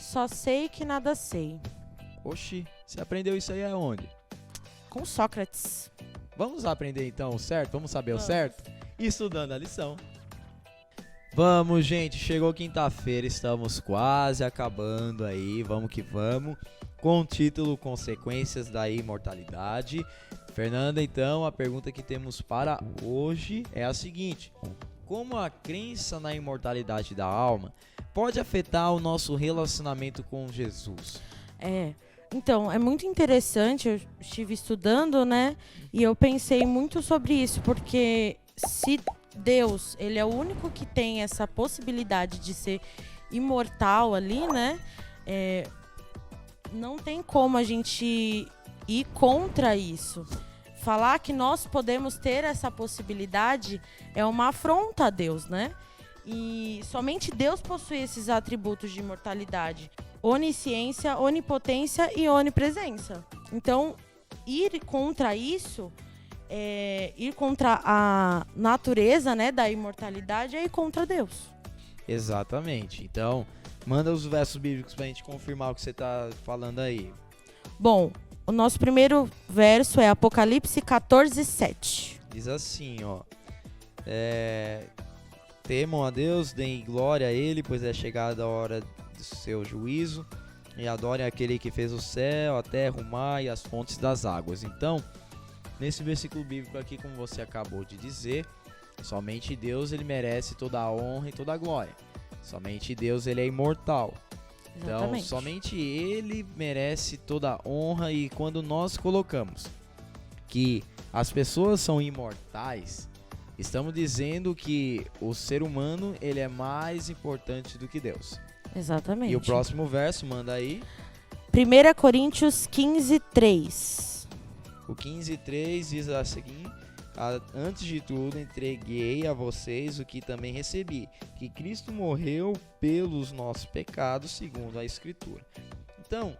só sei que nada sei. Oxi, você aprendeu isso aí aonde? Com Sócrates. Vamos aprender então o certo? Vamos saber o Vamos. certo? Estudando a lição. Vamos, gente, chegou quinta-feira, estamos quase acabando aí, vamos que vamos, com o título Consequências da Imortalidade. Fernanda, então, a pergunta que temos para hoje é a seguinte: como a crença na imortalidade da alma pode afetar o nosso relacionamento com Jesus? Então, é muito interessante, eu estive estudando, né? E eu pensei muito sobre isso, porque se Deus, ele é o único que tem essa possibilidade de ser imortal ali, né? Não tem como a gente ir contra isso. Falar que nós podemos ter essa possibilidade é uma afronta a Deus, né? E somente Deus possui esses atributos de imortalidade: onisciência, onipotência e onipresença. Então, ir contra isso, ir contra a natureza, né, da imortalidade, é ir contra Deus. Exatamente. Então, manda os versos bíblicos pra gente confirmar o que você tá falando aí. Bom, o nosso primeiro verso é Apocalipse 14:7. Diz assim, ó: temam a Deus, deem glória a Ele, pois é chegada a hora do seu juízo, e adorem aquele que fez o céu, a terra, o mar e as fontes das águas. Então, nesse versículo bíblico aqui, como você acabou de dizer, somente Deus, ele merece toda a honra e toda a glória. Somente Deus, ele é imortal. Então, Exatamente. somente Ele merece toda a honra. E quando nós colocamos que as pessoas são imortais, estamos dizendo que o ser humano, ele é mais importante do que Deus. Exatamente. E o próximo verso, manda aí. 1 Coríntios 15:3. O 15:3 diz assim: antes de tudo, entreguei a vocês o que também recebi, que Cristo morreu pelos nossos pecados, segundo a Escritura. Então,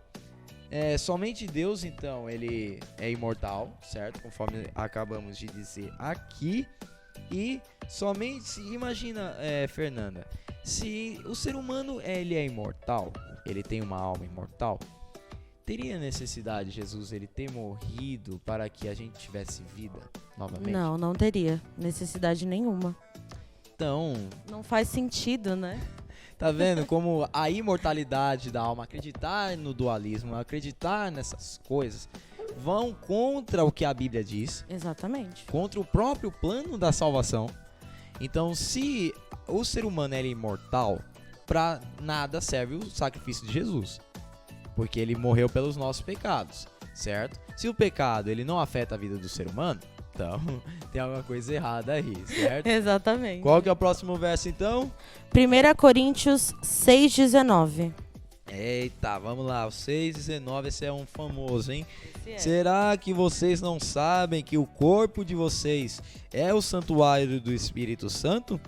somente Deus, então, ele é imortal, certo? Conforme acabamos de dizer aqui. E somente, imagina, Fernanda, se o ser humano ele é imortal, ele tem uma alma imortal, teria necessidade Jesus ele ter morrido para que a gente tivesse vida novamente? Não teria necessidade nenhuma. Então, Não faz sentido, né? tá vendo como a imortalidade da alma, acreditar no dualismo, acreditar nessas coisas, vão contra o que a Bíblia diz, Exatamente. contra o próprio plano da salvação. Então, se o ser humano é imortal, para nada serve o sacrifício de Jesus, porque ele morreu pelos nossos pecados, certo? Se o pecado ele não afeta a vida do ser humano, então tem alguma coisa errada aí, certo? Exatamente. Qual que é o próximo verso então? 1 Coríntios 6:19. Eita, vamos lá, o 6:19, esse é um famoso, hein? Será que vocês não sabem que o corpo de vocês é o santuário do Espírito Santo,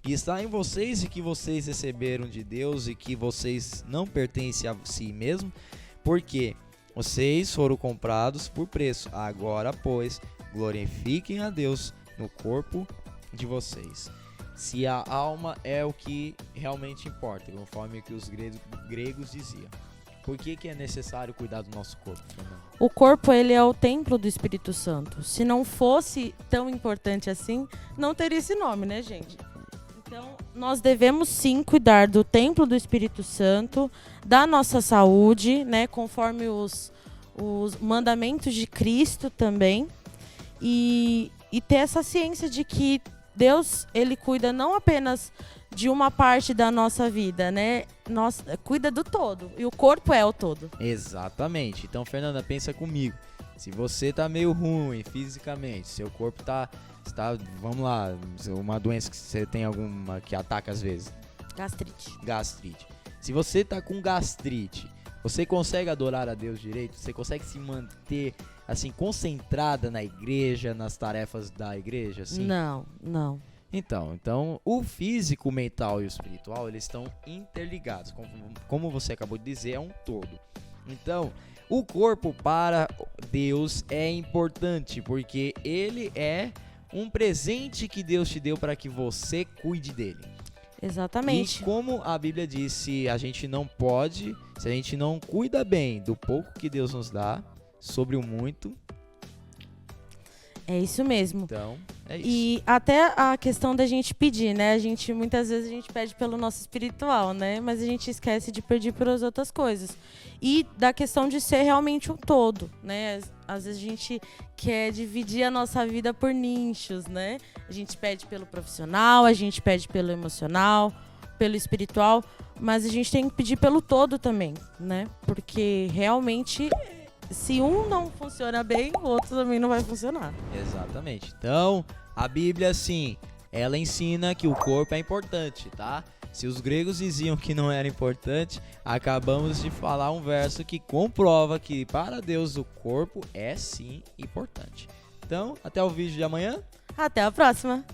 que está em vocês e que vocês receberam de Deus e que vocês não pertencem a si mesmo? Porque vocês foram comprados por preço. Agora, pois, glorifiquem a Deus no corpo de vocês. Se a alma é o que realmente importa, conforme que os gregos diziam. Por que é necessário cuidar do nosso corpo, Fernanda? O corpo, ele é o templo do Espírito Santo. Se não fosse tão importante assim, não teria esse nome, né, gente? Então, nós devemos sim cuidar do templo do Espírito Santo, da nossa saúde, né, conforme os mandamentos de Cristo também. E ter essa ciência de que Deus, ele cuida não apenas de uma parte da nossa vida, né? Cuida do todo. E o corpo é o todo. Exatamente. Então, Fernanda, pensa comigo. Se você tá meio ruim fisicamente, seu corpo tá, vamos lá, uma doença que você tem alguma que ataca às vezes. Gastrite. Se você tá com gastrite, você consegue adorar a Deus direito? Você consegue se manter assim concentrada na igreja, nas tarefas da igreja, assim? Não. Então, o físico, o mental e o espiritual, eles estão interligados. Como você acabou de dizer, é um todo. Então, o corpo para Deus é importante, porque ele é um presente que Deus te deu para que você cuide dele. Exatamente. E como a Bíblia diz, se a gente não cuida bem do pouco que Deus nos dá, sobre o muito. É isso mesmo. Então, é isso. E até a questão da gente pedir, né? Muitas vezes a gente pede pelo nosso espiritual, né? Mas a gente esquece de pedir pelas outras coisas. E da questão de ser realmente um todo, né? Às vezes a gente quer dividir a nossa vida por nichos, né? A gente pede pelo profissional, a gente pede pelo emocional, pelo espiritual, mas a gente tem que pedir pelo todo também, né? Porque realmente, se um não funciona bem, o outro também não vai funcionar. Exatamente. Então, a Bíblia, sim, ela ensina que o corpo é importante, tá? Se os gregos diziam que não era importante, acabamos de falar um verso que comprova que para Deus o corpo é sim importante. Então, até o vídeo de amanhã. Até a próxima!